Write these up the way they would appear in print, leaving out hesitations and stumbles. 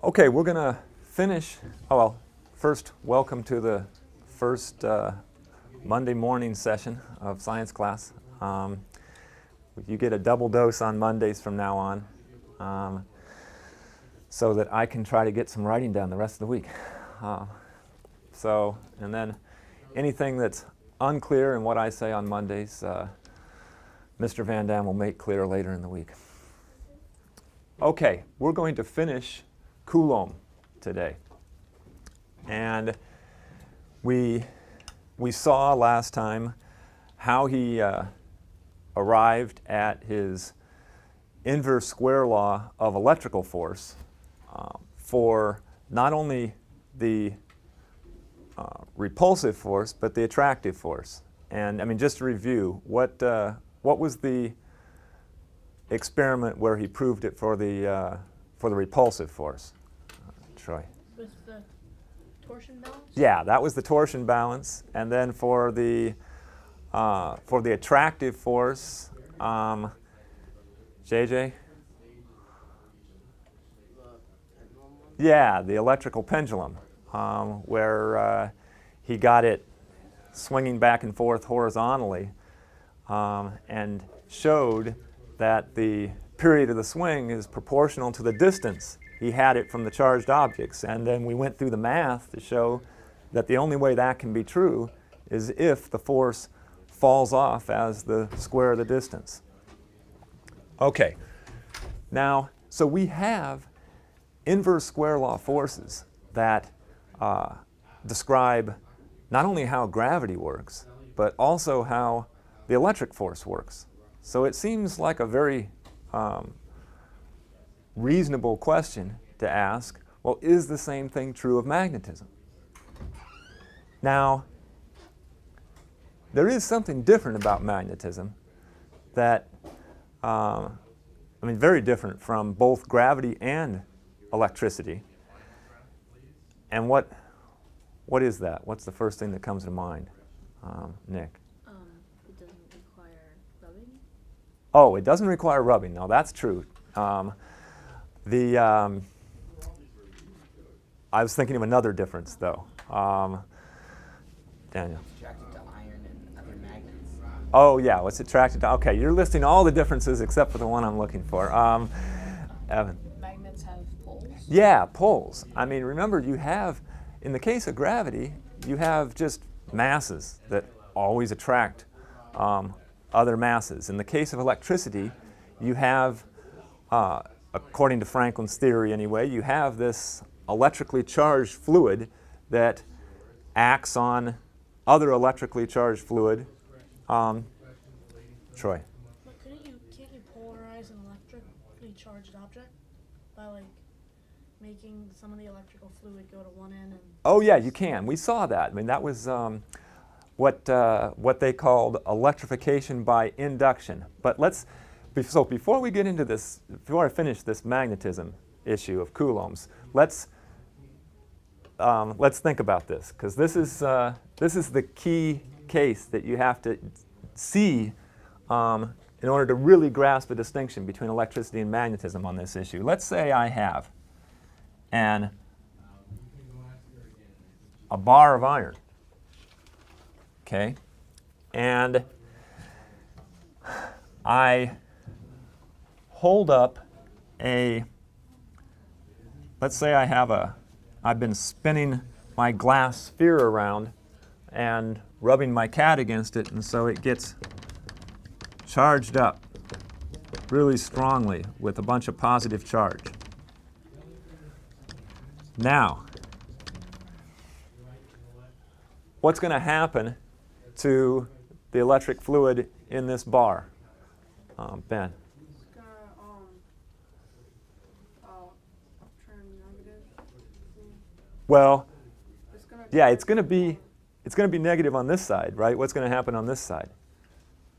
Okay, we're going to finish. Oh, well, first, welcome to the first Monday morning session of science class. You get a double dose on Mondays from now on, so that I can try to get some writing done the rest of the week. And then anything that's unclear in what I say on Mondays, Mr. Van Dam will make clear later in the week. Okay, we're going to finish Coulomb today. And we saw last time how he arrived at his inverse square law of electrical force for not only the repulsive force, but the attractive force. And I mean, just to review, what was the experiment where he proved it for the repulsive force? Troy. With the torsion balance? Yeah, that was the torsion balance. And then for the attractive force, JJ? Yeah, the electrical pendulum, where he got it swinging back and forth horizontally, and showed that the period of the swing is proportional to the distance he had it from the charged objects. And then we went through the math to show that the only way that can be true is if the force falls off as the square of the distance. Okay, now, so we have inverse square law forces that describe not only how gravity works, but also how the electric force works. So it seems like a very reasonable question to ask, well, is the same thing true of magnetism? Now, there is something different about magnetism that, very different from both gravity and electricity. And what is that? What's the first thing that comes to mind, Nick? It doesn't require rubbing? Oh, it doesn't require rubbing. No, that's true. I was thinking of another difference, though. Daniel. Attracted to iron and other magnets. Oh, yeah, what's attracted to? Okay, you're listing all the differences except for the one I'm looking for. Evan. Magnets have poles? Yeah, poles. I mean, remember, you have, in the case of gravity, you have just masses that always attract other masses. In the case of electricity, you have, according to Franklin's theory anyway, you have this electrically charged fluid that acts on other electrically charged fluid. Troy. But can't you polarize an electrically charged object by making some of the electrical fluid go to one end and... Oh yeah, you can. We saw that. I mean, that was what they called electrification by induction. But so before we get into this, before I finish this magnetism issue of Coulomb's, let's think about this, because this is the key case that you have to see in order to really grasp the distinction between electricity and magnetism on this issue. Let's say I have a bar of iron, okay, and I hold up let's say I've been spinning my glass sphere around and rubbing my cat against it, and so it gets charged up really strongly with a bunch of positive charge. Now, what's going to happen to the electric fluid in this bar? Ben? It's gonna turn negative. Well, It's gonna yeah, it's going to be negative on this side, right? What's going to happen on this side?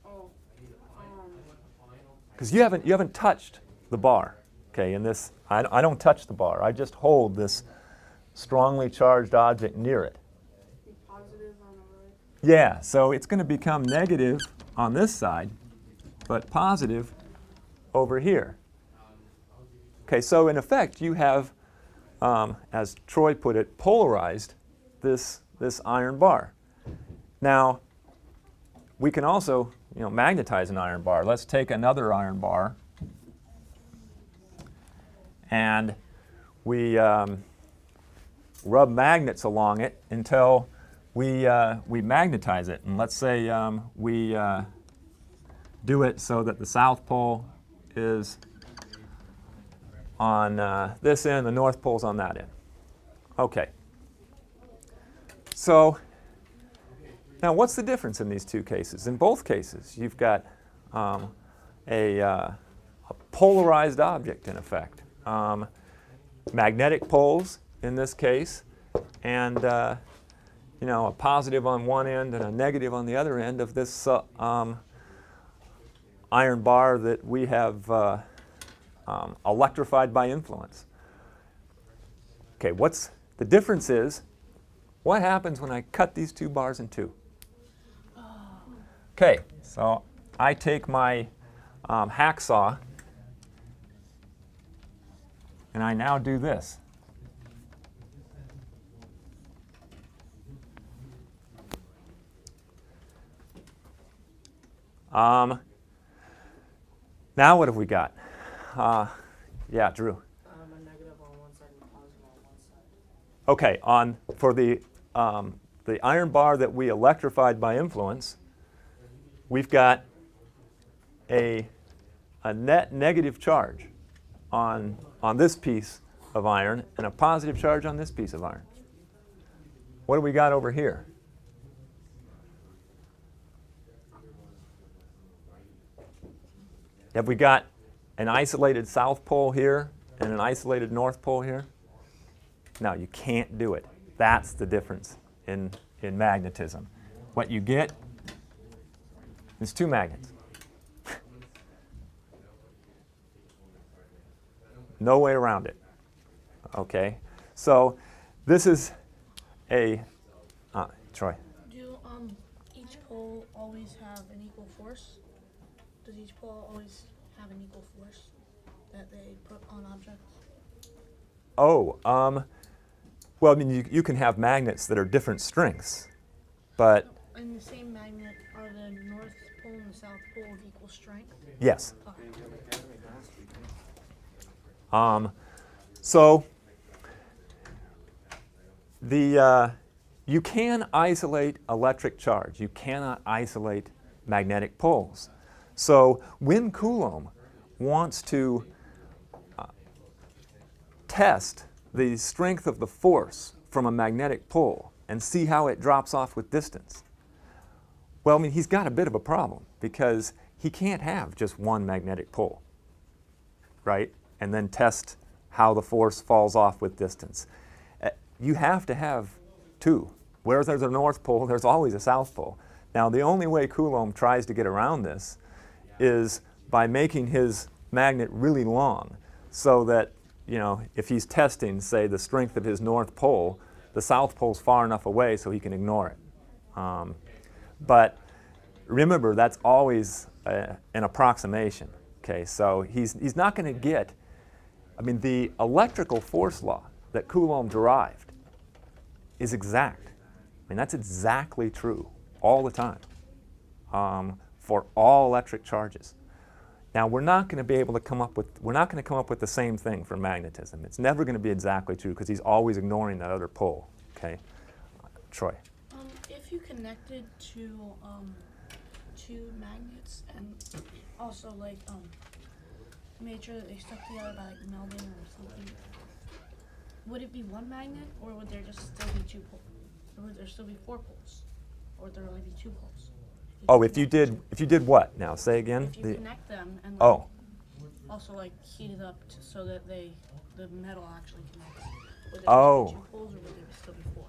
Oh, Because you haven't touched the bar, okay? In this, I don't touch the bar. I just hold this strongly charged object near it. be positive on the right. Yeah, so it's going to become negative on this side, but positive over here. Okay, so in effect, you have as Troy put it, polarized this iron bar. Now, we can also, magnetize an iron bar. Let's take another iron bar, and we rub magnets along it until we magnetize it. And let's say we do it so that the South Pole is on this end, the North Pole's on that end. Okay. So now what's the difference in these two cases? In both cases, you've got a polarized object, in effect. Magnetic poles in this case, and a positive on one end and a negative on the other end of this iron bar that we have electrified by influence. Okay, what's the difference is, what happens when I cut these two bars in two? Okay, so I take my hacksaw and I now do this. Now what have we got? Yeah, Drew. A negative on one side and a positive on one side. Okay, for the iron bar that we electrified by influence, we've got a net negative charge on this piece of iron and a positive charge on this piece of iron. What do we got over here? Have we got an isolated South Pole here and an isolated North Pole here? No, you can't do it. That's the difference in magnetism. What you get is two magnets. No way around it. Okay? So this is a, Troy. Do each pole always have an equal force? Does each pole always have an equal force that they put on objects? Oh, well, I mean, you can have magnets that are different strengths, but In the same magnet, are the North Pole and the South Pole of equal strength? yes. Okay. So you can isolate electric charge. You cannot isolate magnetic poles. So when Coulomb wants to test the strength of the force from a magnetic pole and see how it drops off with distance, well, I mean, he's got a bit of a problem because he can't have just one magnetic pole, right? And then test how the force falls off with distance. You have to have two. Where there's a North Pole, there's always a South Pole. Now, the only way Coulomb tries to get around this is by making his magnet really long so that, if he's testing, say, the strength of his North Pole, the South Pole's far enough away so he can ignore it. But remember, that's always an approximation. Okay, so he's not going to get, I mean, the electrical force law that Coulomb derived is exact. I mean, that's exactly true all the time for all electric charges. Now, we're not going to come up with the same thing for magnetism. It's never going to be exactly true because he's always ignoring that other pole. Okay, Troy. If you connected two magnets and also made sure that they stuck together by melding or something, would it be one magnet, or would there just still be two poles? Or would there still be four poles? Or would there only be two poles? Oh, if you did what? Now, say again. If you connect them and Oh. also heat it up so that the metal actually connects. Would there Oh. be two poles, or would there still be four?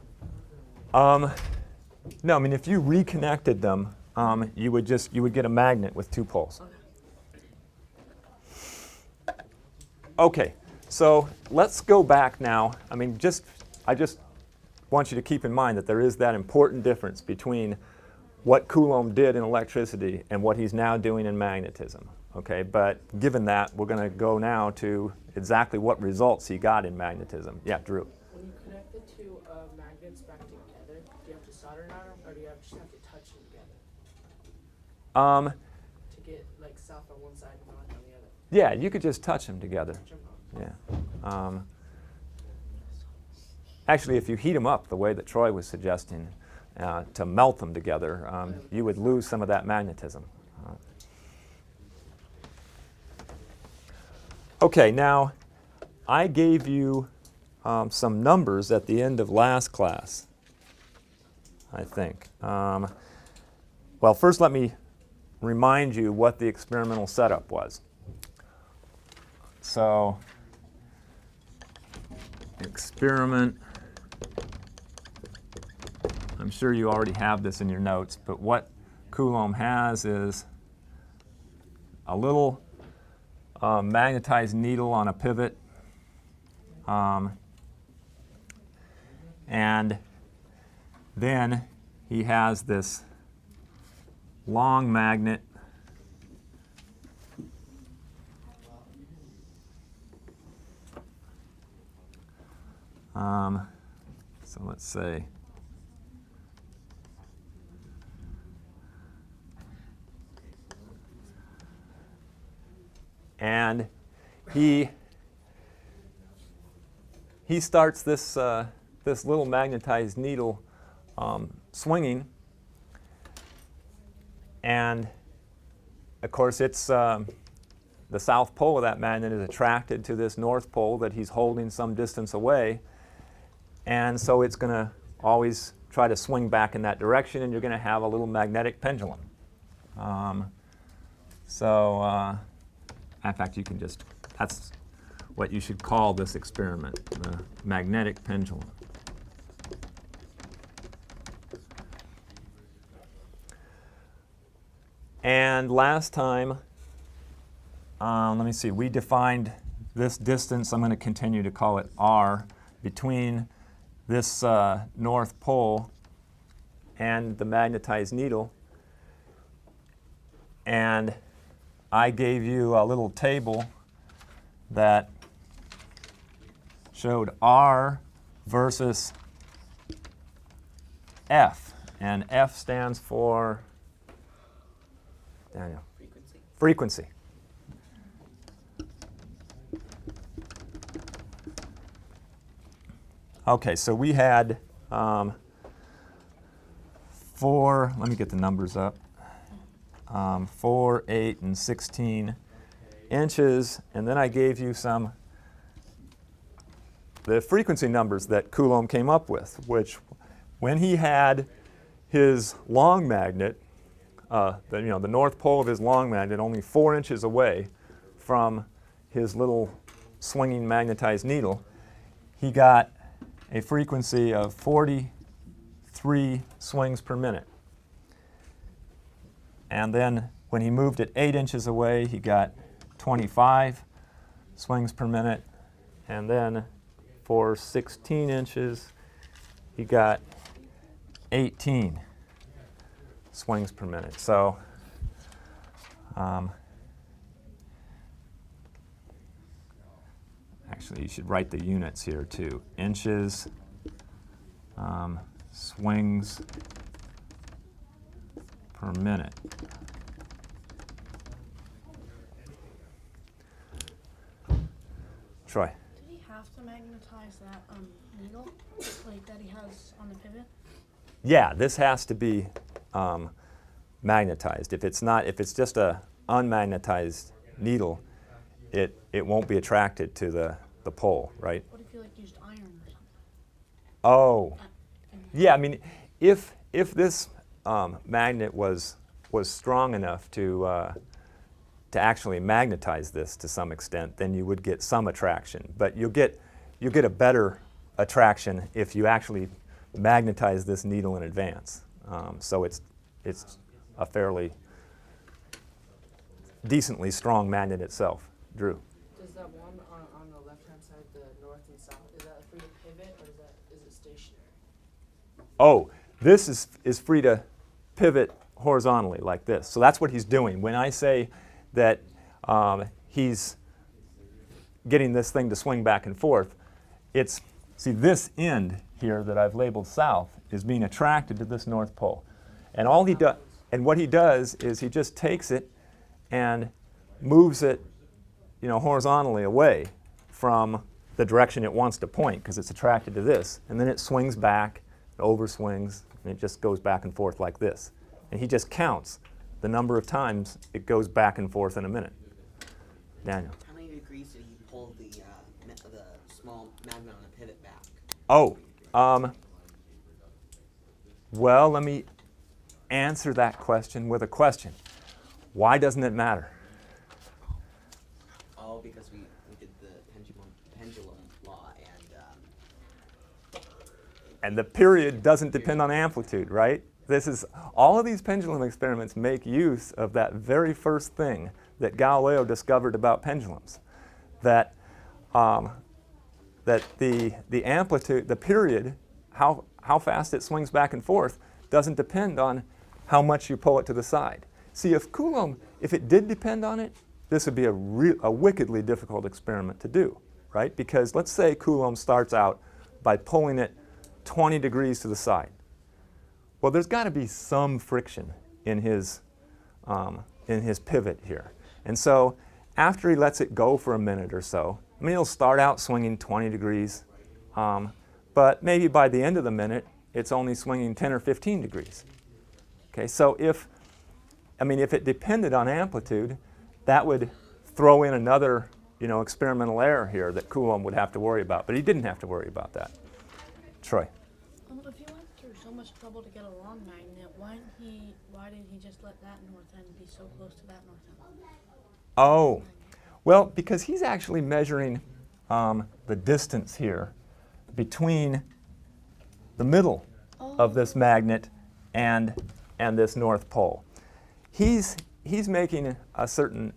No, I mean, if you reconnected them, you would get a magnet with two poles. Okay. Okay, so let's go back now. I mean, I just want you to keep in mind that there is that important difference between what Coulomb did in electricity and what he's now doing in magnetism. Okay, but given that, we're going to go now to exactly what results he got in magnetism. Yeah, Drew. When you connect the two magnets back together, do you have to solder knot them, or do you just have to touch them together to get like south on one side and north on the other? Yeah, you could just touch them together. Jump on. Yeah. Actually, if you heat them up the way that Troy was suggesting, to melt them together, you would lose some of that magnetism. Okay, now I gave you some numbers at the end of last class, I think. Well, first let me remind you what the experimental setup was. So, experiment, I'm sure you already have this in your notes, but what Coulomb has is a little magnetized needle on a pivot, and then he has this long magnet so let's say and he starts this this little magnetized needle swinging, and of course it's the south pole of that magnet is attracted to this north pole that he's holding some distance away, and so it's going to always try to swing back in that direction, and you're going to have a little magnetic pendulum. In fact, you can just, that's what you should call this experiment, the magnetic pendulum. And last time, let me see, we defined this distance, I'm going to continue to call it R, between this north pole and the magnetized needle. And I gave you a little table that showed R versus F. And F stands for, Daniel? Frequency. Okay, so we had 4, let me get the numbers up, 4, 8, and 16 inches, and then I gave you the frequency numbers that Coulomb came up with, which when he had his long magnet, the north pole of his long magnet only 4 inches away from his little swinging magnetized needle, he got a frequency of 43 swings per minute. And then when he moved it 8 inches away, he got 25 swings per minute. And then for 16 inches, he got 18 swings per minute. So actually, you should write the units here too. Inches, swings per minute. Troy. Did he have to magnetize that needle, like that he has on the pivot? Yeah, this has to be magnetized. If it's just a unmagnetized needle, it won't be attracted to the pole, right? What if you like used iron or something? Oh, yeah. I mean, if this magnet was strong enough to actually magnetize this to some extent, then you would get some attraction. But you'll get a better attraction if you actually magnetize this needle in advance. So it's a fairly decently strong magnet itself. Drew. Does that one on the left-hand side, the north and south, is that free to pivot, or is it stationary? Oh, this is free to pivot horizontally like this. So that's what he's doing. When I say that he's getting this thing to swing back and forth. See, this end here that I've labeled south is being attracted to this North Pole. And what he does is he just takes it and moves it, horizontally away from the direction it wants to point because it's attracted to this. And then it swings back, it overswings, and it just goes back and forth like this. And he just counts the number of times it goes back and forth in a minute. Daniel. How many degrees did he pull the small magnet on the pivot back? Oh, well, let me answer that question with a question. Why doesn't it matter? Oh, because we did the pendulum law, And the period doesn't depend on amplitude, right? All of these pendulum experiments make use of that very first thing that Galileo discovered about pendulums, that the amplitude, the period, how fast it swings back and forth, doesn't depend on how much you pull it to the side. See, if it did depend on it, this would be a wickedly difficult experiment to do, right? Because let's say Coulomb starts out by pulling it 20 degrees to the side. Well, there's got to be some friction in his pivot here. And so after he lets it go for a minute or so, he'll start out swinging 20 degrees, but maybe by the end of the minute, it's only swinging 10 or 15 degrees. Okay, so if it depended on amplitude, that would throw in another, experimental error here that Coulomb would have to worry about, but he didn't have to worry about that. Troy. If he went through so much trouble to get a long magnet, why did he just let that north end be so close to that north end? Oh, well, because he's actually measuring the distance here between the middle of this magnet and this North Pole. He's making a certain,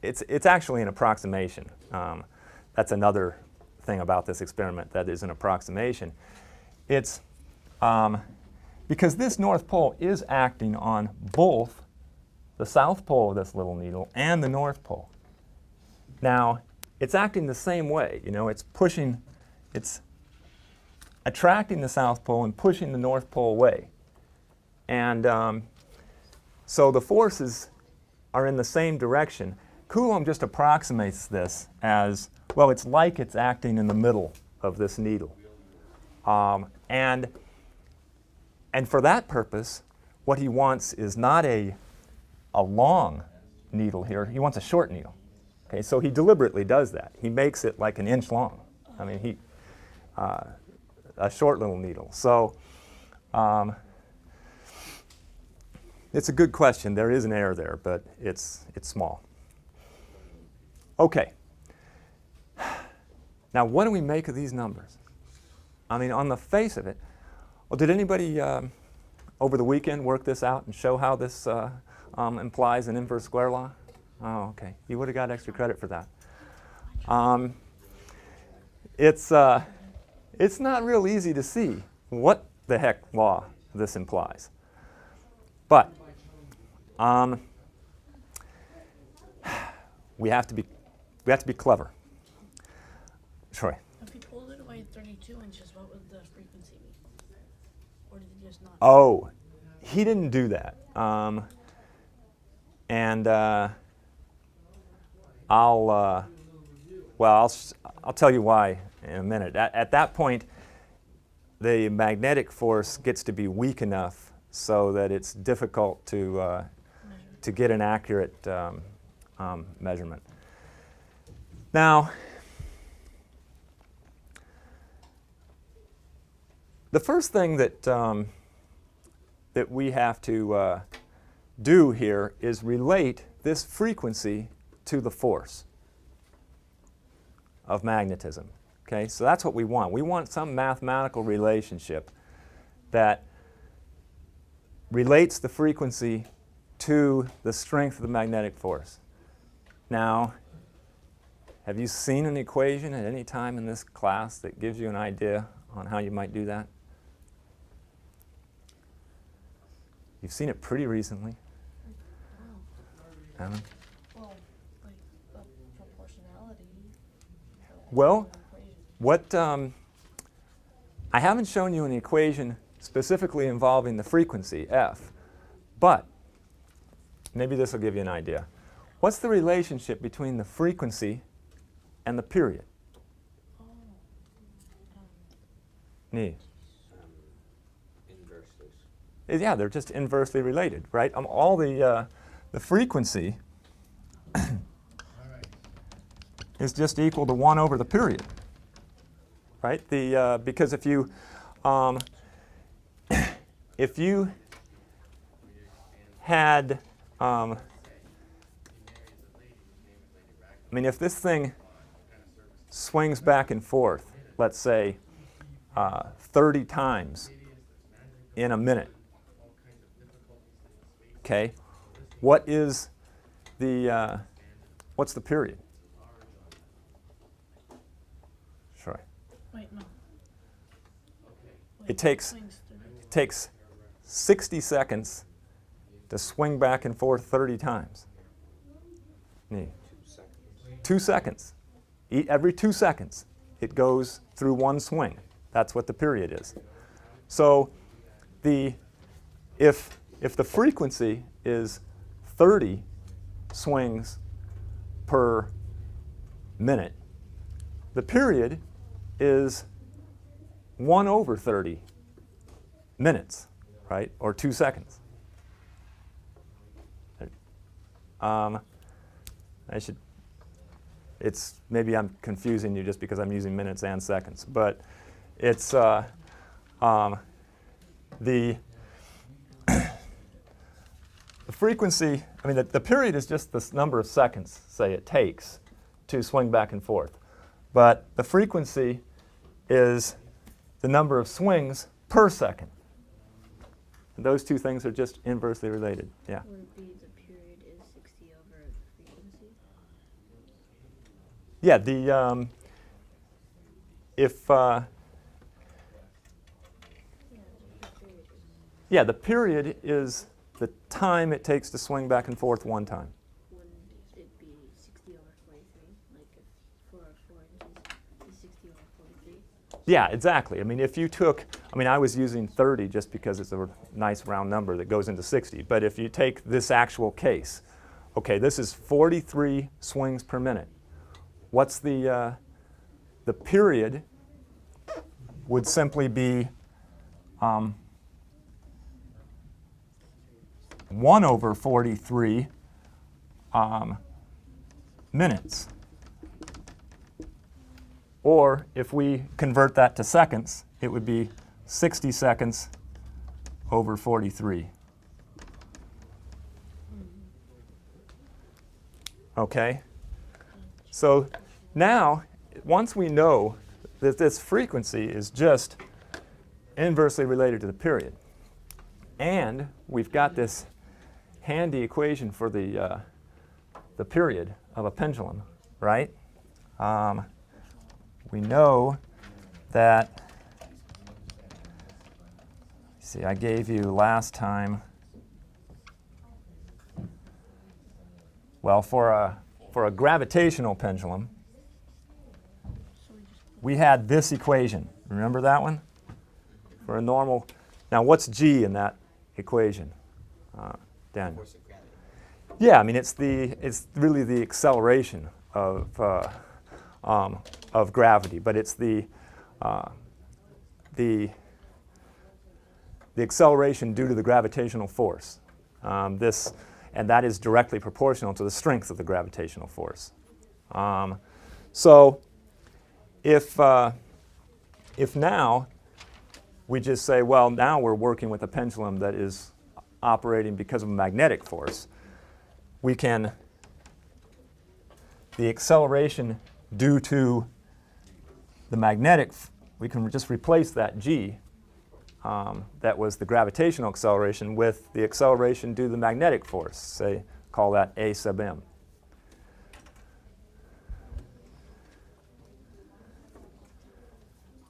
it's actually an approximation. That's another thing about this experiment that is an approximation. It's because this North Pole is acting on both the South Pole of this little needle and the North Pole. Now, it's acting the same way. It's attracting the South Pole and pushing the North Pole away. And so the forces are in the same direction. Coulomb just approximates this as, well, it's like it's acting in the middle of this needle. And for that purpose, what he wants is not a long needle here. He wants a short needle. Okay, so he deliberately does that. He makes it like an inch long. A short little needle. So it's a good question. There is an error there, but it's small. Okay. Now, what do we make of these numbers? On the face of it, well, did anybody over the weekend work this out and show how this implies an inverse square law? Oh, okay. You would have got extra credit for that. It's not real easy to see what the heck law this implies. But we have to be clever. Troy. If he pulled it away 32 inches, what would the frequency be? Or did he just not? Oh, he didn't do that. I'll tell you why in a minute. At that point, the magnetic force gets to be weak enough so that it's difficult to get an accurate measurement. Now, the first thing that that we have to do here is relate this frequency to the force of magnetism. Okay, so that's what we want. We want some mathematical relationship that relates the frequency to the strength of the magnetic force. Now, have you seen an equation at any time in this class that gives you an idea on how you might do that? You've seen it pretty recently. Alan? Well, Well, what I haven't shown you an equation specifically involving the frequency, f, but maybe this will give you an idea. What's the relationship between the frequency and the period? Nee. Inverses. Yeah, they're just inversely related, right? All the frequency is just equal to 1 over the period, right? Because if you had if this thing swings back and forth, let's say 30 times in a minute, okay, what's the period? Sure. Wait, no. It takes 60 seconds to swing back and forth 30 times. Nee. 2 seconds. Every 2 seconds, it goes through one swing. That's what the period is. So if the frequency is 30 swings per minute, the period is 1 over 30 minutes, right? Or 2 seconds. Maybe I'm confusing you just because I'm using minutes and seconds, but it's the frequency, the period is just this number of seconds, say, it takes to swing back and forth. But the frequency is the number of swings per second. And those two things are just inversely related. Yeah. Would it be the period is 60 over the frequency? Yeah, the period is the time it takes to swing back and forth one time. Wouldn't it be 60 over 43? Like if for 4 inches is 60 over 43? Yeah, exactly. If you took, I was using 30 just because it's a nice round number that goes into 60. But if you take this actual case, okay, this is 43 swings per minute. What's the period would simply be 1 over 43 minutes. Or if we convert that to seconds, it would be 60 seconds over 43. Okay? So now, once we know that this frequency is just inversely related to the period, and we've got this handy equation for the period of a pendulum, right? We know that, see, I gave you last time, well, for a gravitational pendulum, we had this equation. Remember that one? For a normal, now what's g in that equation? Dan? Force of gravity. Yeah, it's really the acceleration of gravity, but it's the acceleration due to the gravitational force. And that is directly proportional to the strength of the gravitational force. So if now we just say, well, now we're working with a pendulum that is operating because of a magnetic force, we can, the acceleration due to the magnetic, we can just replace that g, that was the gravitational acceleration, with the acceleration due to the magnetic force. Say, call that a sub m.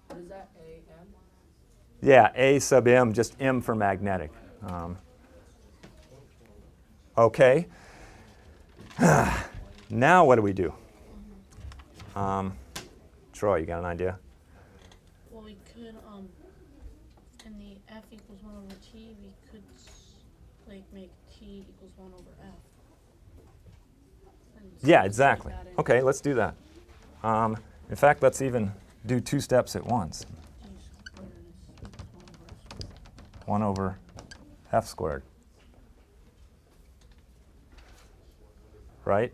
What is that? A-M? Yeah, a sub m, just m for magnetic. Okay. Now what do we do? Troy, you got an idea? Well, we could, in the F equals 1 over T, we could, like, make T equals 1 over F. And Yeah, substitute exactly. that in. Okay, let's do that. In fact, let's even do 2 steps at once. T squared is 1 over F squared. 1 over F squared. Right?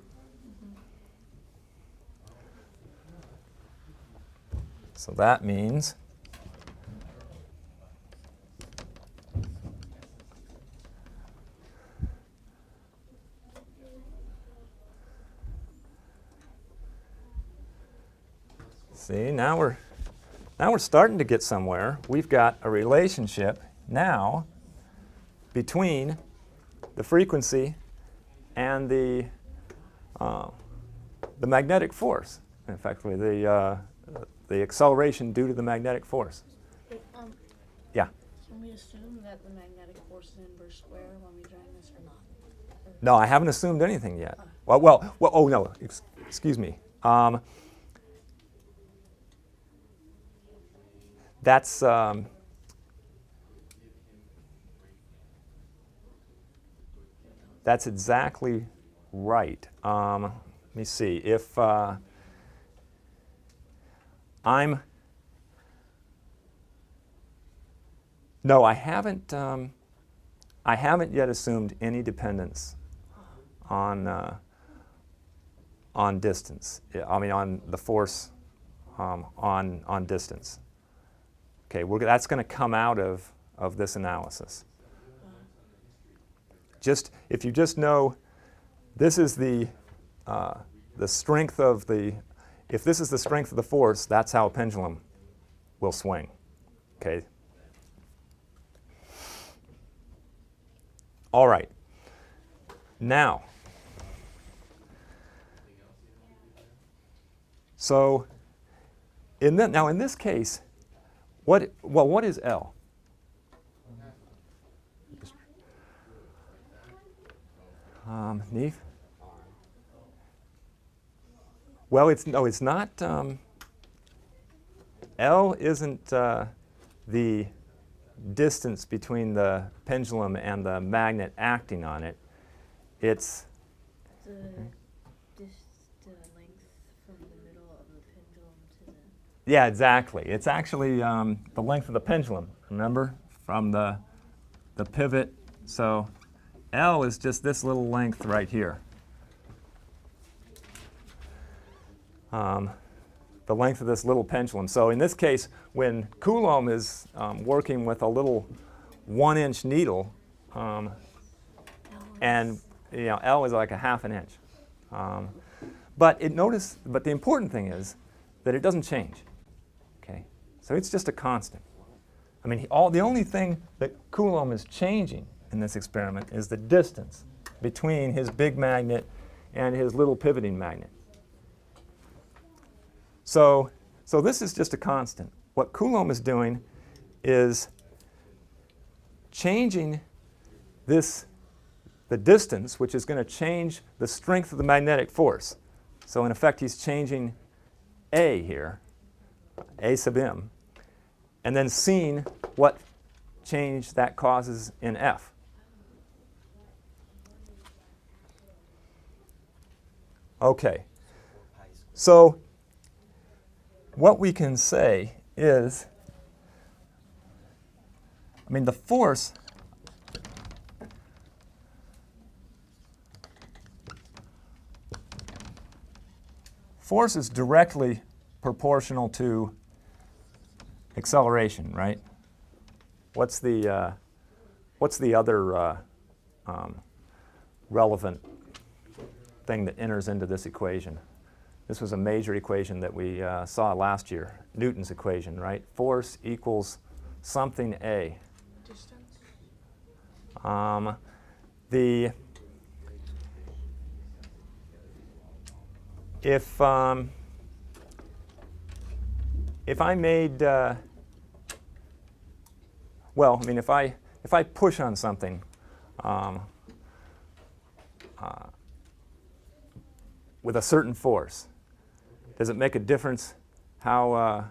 So that means see, now we're starting to get somewhere. We've got a relationship now between the frequency and the magnetic force. Effectively, the acceleration due to the magnetic force. Wait, Yeah. can we assume that the magnetic force is inverse square when we draw this or not? No, I haven't assumed anything yet. Well, oh no, excuse me. That's exactly right. Let me see. If no, I haven't yet assumed any dependence on distance. I mean, on the force on distance. Okay, that's going to come out of this analysis. Just if you just know, this is the strength of the. If this is the strength of the force, that's how a pendulum will swing. Okay. All right. Now, so in this case, what is L? Neve? Well, it's not. L isn't the distance between the pendulum and the magnet acting on it. It's The length from the middle of the pendulum to the. yeah, exactly. It's actually the length of the pendulum. Remember, from the pivot. So L is just this little length right here. The length of this little pendulum. So in this case, when Coulomb is working with a little 1-inch needle, and L is like a half an inch. But the important thing is that it doesn't change. Okay, so it's just a constant. I mean, the only thing that Coulomb is changing in this experiment is the distance between his big magnet and his little pivoting magnet. So this is just a constant. What Coulomb is doing is changing the distance, which is going to change the strength of the magnetic force. So in effect, he's changing A here, A sub m, and then seeing what change that causes in F. Okay, so what we can say is, I mean, the force is directly proportional to acceleration, right? What's the other relevant thing that enters into this equation? This was a major equation that we saw last year, Newton's equation, right? Force equals something A. Distance? If I made, well, I mean, if I push on something with a certain force, does it make a difference how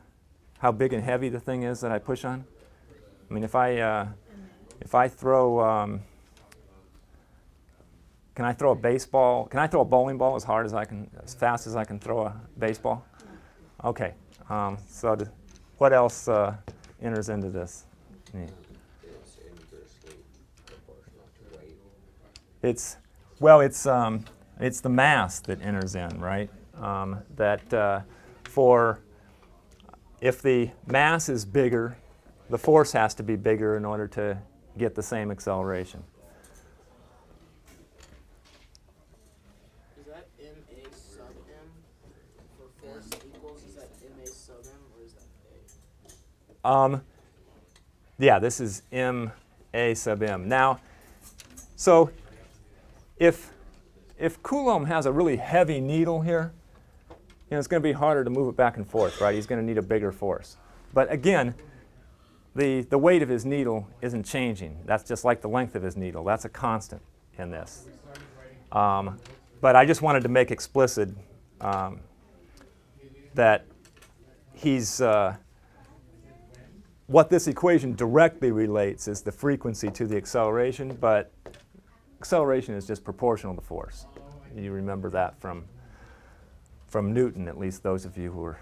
big and heavy the thing is that I push on? I mean, if I throw, can I throw a baseball? Can I throw a bowling ball as hard as I can, as fast as I can throw a baseball? Okay. So what else enters into this? Yeah. It's inversely proportional to weight. It's the mass that enters in, right? If the mass is bigger, the force has to be bigger in order to get the same acceleration. Is that MA sub M for force equals? Is that MA sub M or is that A? Yeah, this is MA sub M. Now, so if Coulomb has a really heavy needle here, it's going to be harder to move it back and forth, right? He's going to need a bigger force. But again, the weight of his needle isn't changing. That's just like the length of his needle. That's a constant in this. But I just wanted to make explicit that he's what this equation directly relates is the frequency to the acceleration, but acceleration is just proportional to force. You remember that from Newton, at least those of you who were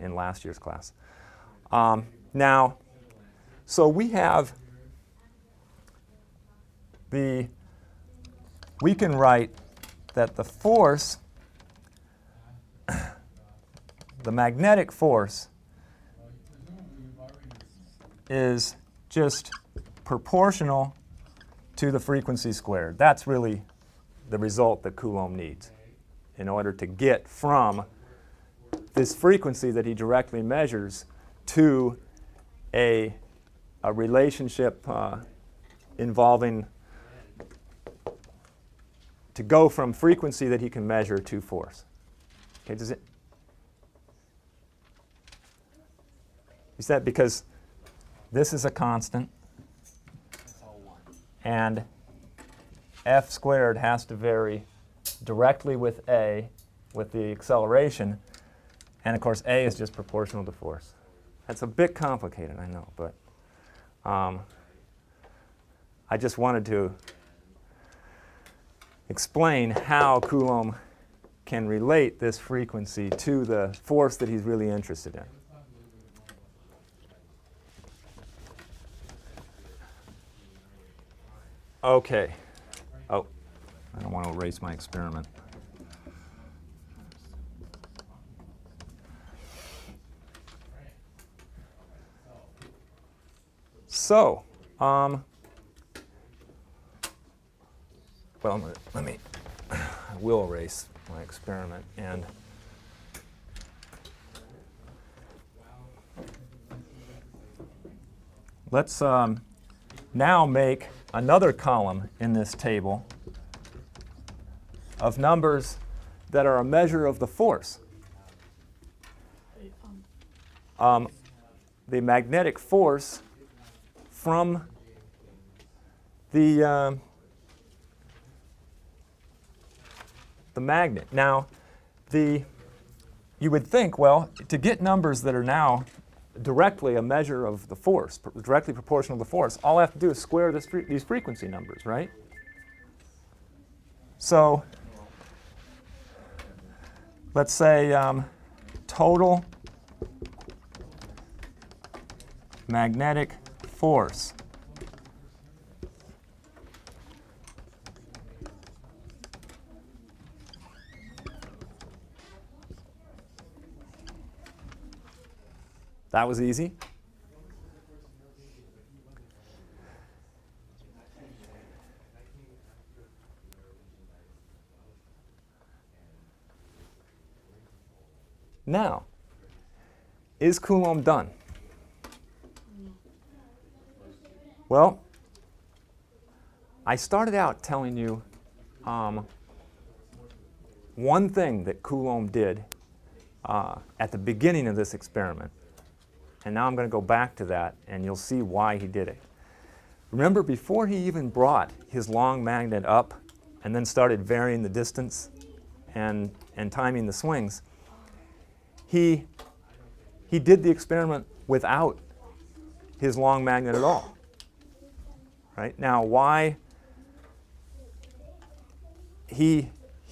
in last year's class. Now, so we can write that the force, the magnetic force, is just proportional to the frequency squared. That's really the result that Coulomb needs in order to get from this frequency that he directly measures to a relationship involving, to go from frequency that he can measure to force. Okay, does it? Is that because this is a constant, and F squared has to vary directly with A, with the acceleration, and of course A is just proportional to force. That's a bit complicated, I know, but I just wanted to explain how Coulomb can relate this frequency to the force that he's really interested in. Okay. Oh, I don't want to erase my experiment. So, well, I will erase my experiment, and let's now make another column in this table of numbers that are a measure of the force. The magnetic force from the magnet. Now, you would think, well, to get numbers that are now directly a measure of the force, directly proportional to the force, all I have to do is square these frequency numbers, right? So let's say total magnetic force that was easy. Now, is Coulomb done? Well, I started out telling you one thing that Coulomb did at the beginning of this experiment. And now I'm going to go back to that, and you'll see why he did it. Remember, before he even brought his long magnet up and then started varying the distance and timing the swings, he he did the experiment without his long magnet at all. Right? Now, why he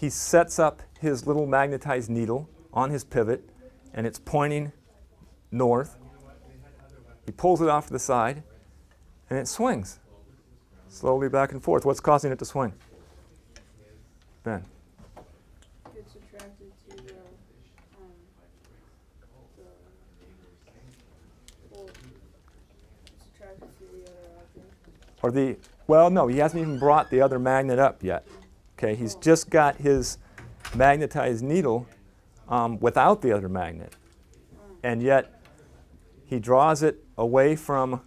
sets up his little magnetized needle on his pivot, and it's pointing north. He pulls it off to the side, and it swings slowly back and forth. What's causing it to swing? Ben? It's attracted to the well, it's attracted to the other object. Or the, well, no, he hasn't even brought the other magnet up yet. Okay, he's just got his magnetized needle without the other magnet. And yet, he draws it away from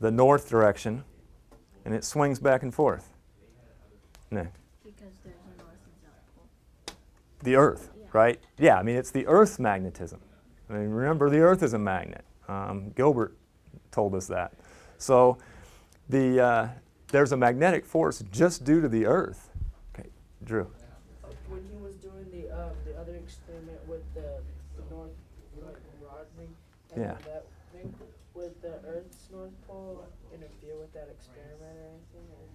the north direction, and it swings back and forth. Nick? Because there's a north and south pole. The Earth, Yeah. right? Yeah, I mean, it's the Earth's magnetism. I mean, remember, the Earth is a magnet. Gilbert told us that. So there's a magnetic force just due to the Earth. Okay, Drew. When he was doing the other experiment with the north rod thing, and Yeah. that thing, would the Earth's north pole interfere with that experiment or anything? Or?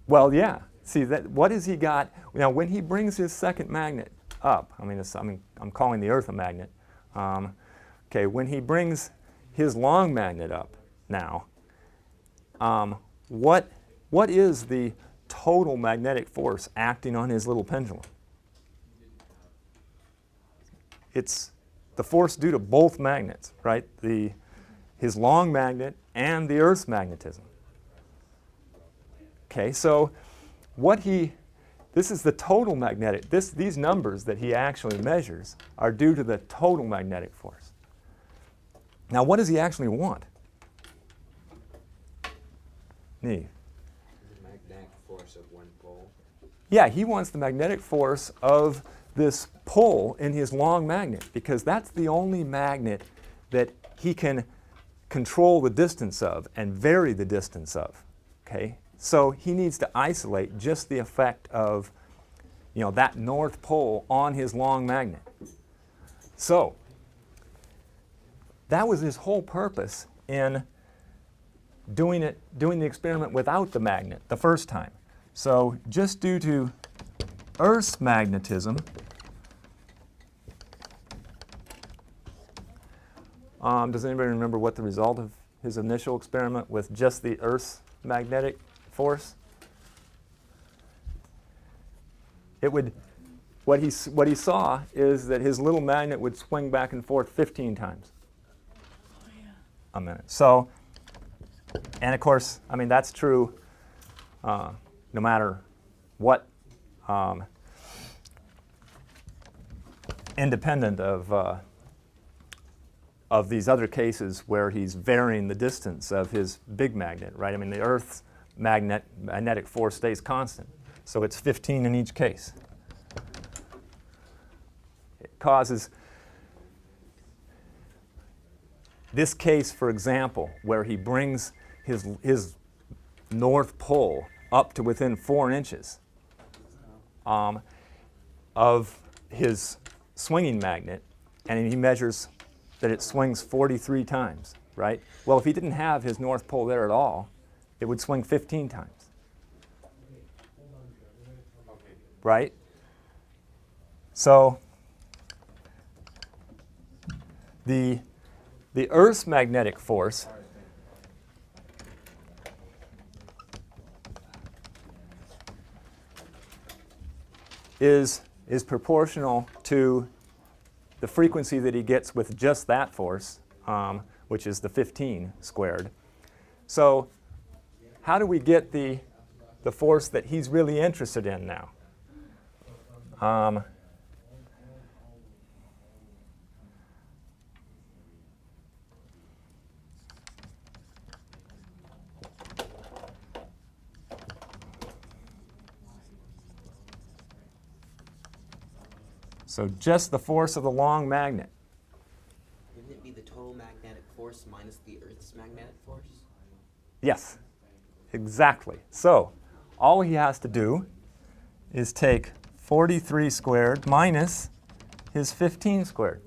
Well, yeah. See, what has he got? Now, when he brings his second magnet up, I'm calling the Earth a magnet. Okay, when he brings his long magnet up now, what is the total magnetic force acting on his little pendulum? It's the force due to both magnets, right? His long magnet and the Earth's magnetism. Okay, so this is the total magnetic, these numbers that he actually measures are due to the total magnetic force. Now, what does he actually want? Neve? The magnetic force of one pole. Yeah, he wants the magnetic force of this pole in his long magnet, because that's the only magnet that he can control the distance of and vary the distance of. Okay? So he needs to isolate just the effect of, that north pole on his long magnet. So that was his whole purpose in doing the experiment without the magnet the first time. So just due to Earth's magnetism, does anybody remember what the result of his initial experiment with just the Earth's magnetic force? What he saw is that his little magnet would swing back and forth 15 times a minute. So, and of course, that's true no matter what, independent of these other cases where he's varying the distance of his big magnet, right? The Earth's magnetic force stays constant, so it's 15 in each case. It causes this case, for example, where he brings his north pole up to within 4 inches of his swinging magnet, and he measures that it swings 43 times, right? Well, if he didn't have his north pole there at all, it would swing 15 times. Right? So the Earth's magnetic force is proportional to the frequency that he gets with just that force, which is the 15 squared. So how do we get the force that he's really interested in now? So just the force of the long magnet. Wouldn't it be the total magnetic force minus the Earth's magnetic force? Yes, exactly. So all he has to do is take 43 squared minus his 15 squared.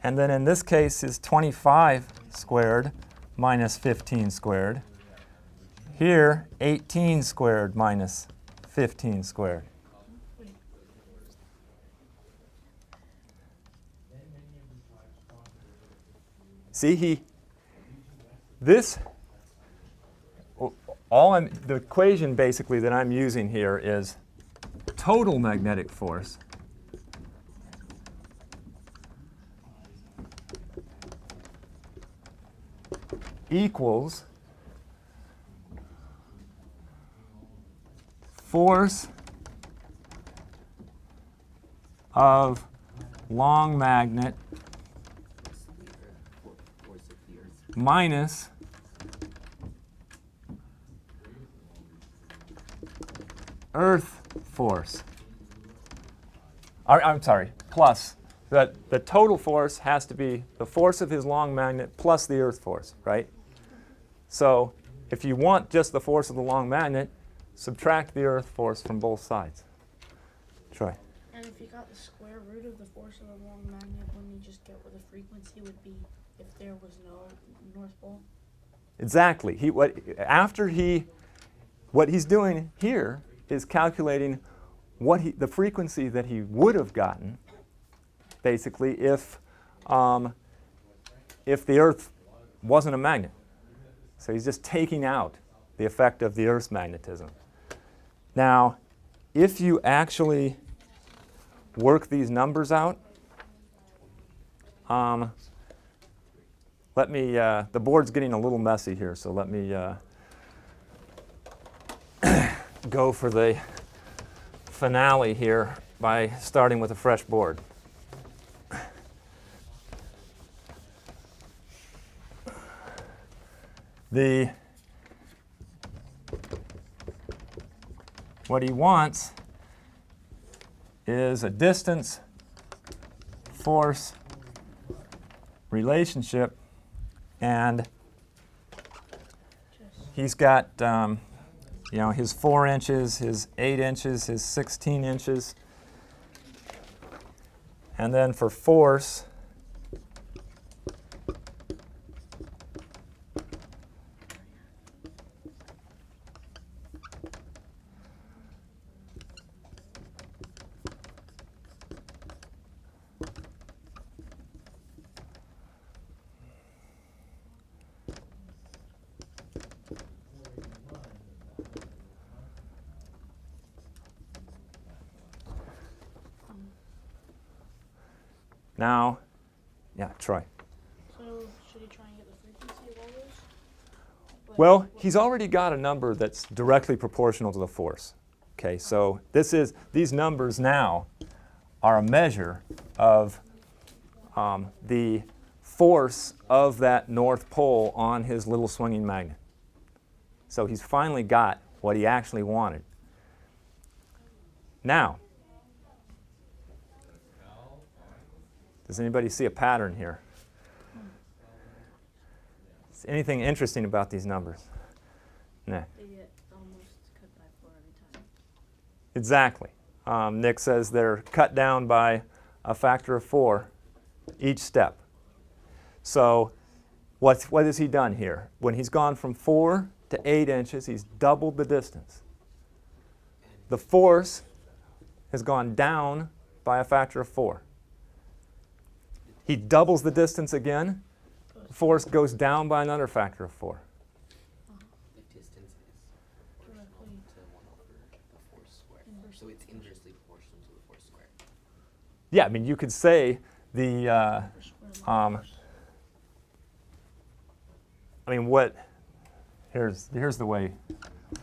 And then in this case is 25 squared minus 15 squared. Here, 18 squared minus 15 squared. See, the equation basically that I'm using here is total magnetic force equals force of long magnet minus earth force. I'm sorry, plus. The total force has to be the force of his long magnet plus the earth force, right? So if you want just the force of the long magnet, subtract the earth force from both sides. Troy. And if you got the square root of the force of the long magnet, wouldn't you just get what the frequency would be if there was no North Pole? Exactly. What he's doing here is calculating the frequency that he would have gotten, basically, if the Earth wasn't a magnet. So he's just taking out the effect of the Earth's magnetism. Now, if you actually work these numbers out, the board's getting a little messy here, so let me go for the finale here by starting with a fresh board. What he wants is a distance force relationship, and he's got his 4 inches, his 8 inches, his 16 inches, and then for force, now, yeah, Troy. So should he try and get the frequency of all those? Well, he's already got a number that's directly proportional to the force. Okay, so these numbers now are a measure of the force of that North Pole on his little swinging magnet. So he's finally got what he actually wanted. Now, does anybody see a pattern here? Is anything interesting about these numbers? Nah. They get almost cut by 4 every time. Exactly. Nick says they're cut down by a factor of 4 each step. So what has he done here? When he's gone from 4 to 8 inches, he's doubled the distance. The force has gone down by a factor of 4. He doubles the distance again, the force goes down by another factor of 4. The distance is proportional to 1 over the force squared. So it's inversely proportional to the force squared. Yeah, I mean, you could say here's the way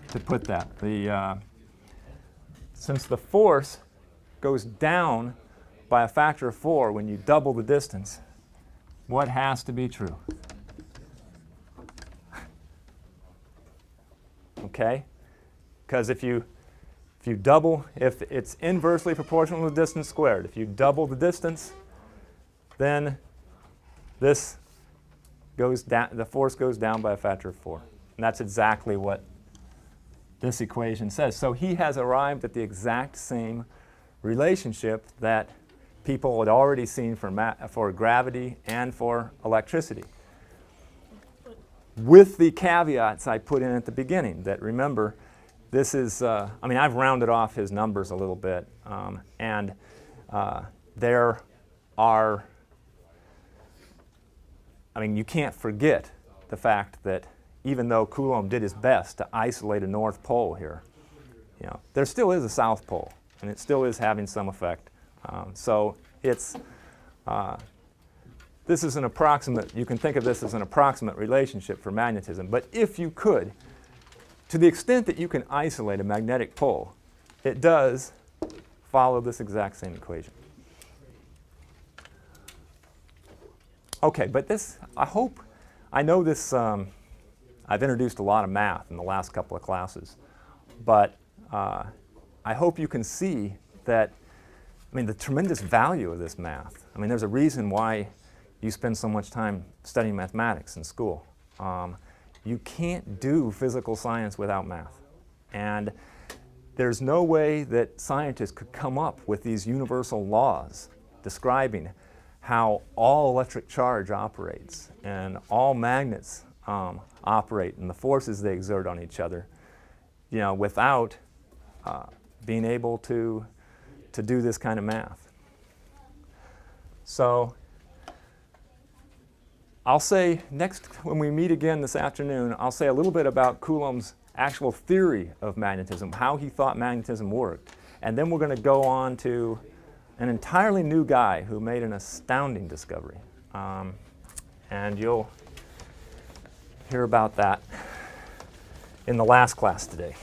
to put that. Since the force goes down by a factor of 4 when you double the distance, what has to be true? Okay? Because if it's inversely proportional to the distance squared, if you double the distance, then this goes down, the force goes down by a factor of 4. And that's exactly what this equation says. So he has arrived at the exact same relationship that people had already seen for gravity and for electricity. With the caveats I put in at the beginning, that remember, this is, I mean, I've rounded off his numbers a little bit, and there are, I mean, you can't forget the fact that even though Coulomb did his best to isolate a North Pole here, you know, there still is a South Pole, and it still is having some effect. So it's, this is an approximate, you can think of this as an approximate relationship for magnetism, but if you could, to the extent that you can isolate a magnetic pole, it does follow this exact same equation. Okay, but this, I know this, I've introduced a lot of math in the last couple of classes, but I hope you can see that, I mean, the tremendous value of this math. I mean, there's a reason why you spend so much time studying mathematics in school. You can't do physical science without math. And there's no way that scientists could come up with these universal laws describing how all electric charge operates and all magnets operate and the forces they exert on each other, you know, without being able to do this kind of math. So I'll say next, when we meet again this afternoon, I'll say a little bit about Coulomb's actual theory of magnetism, how he thought magnetism worked. And then we're going to go on to an entirely new guy who made an astounding discovery. And you'll hear about that in the last class today.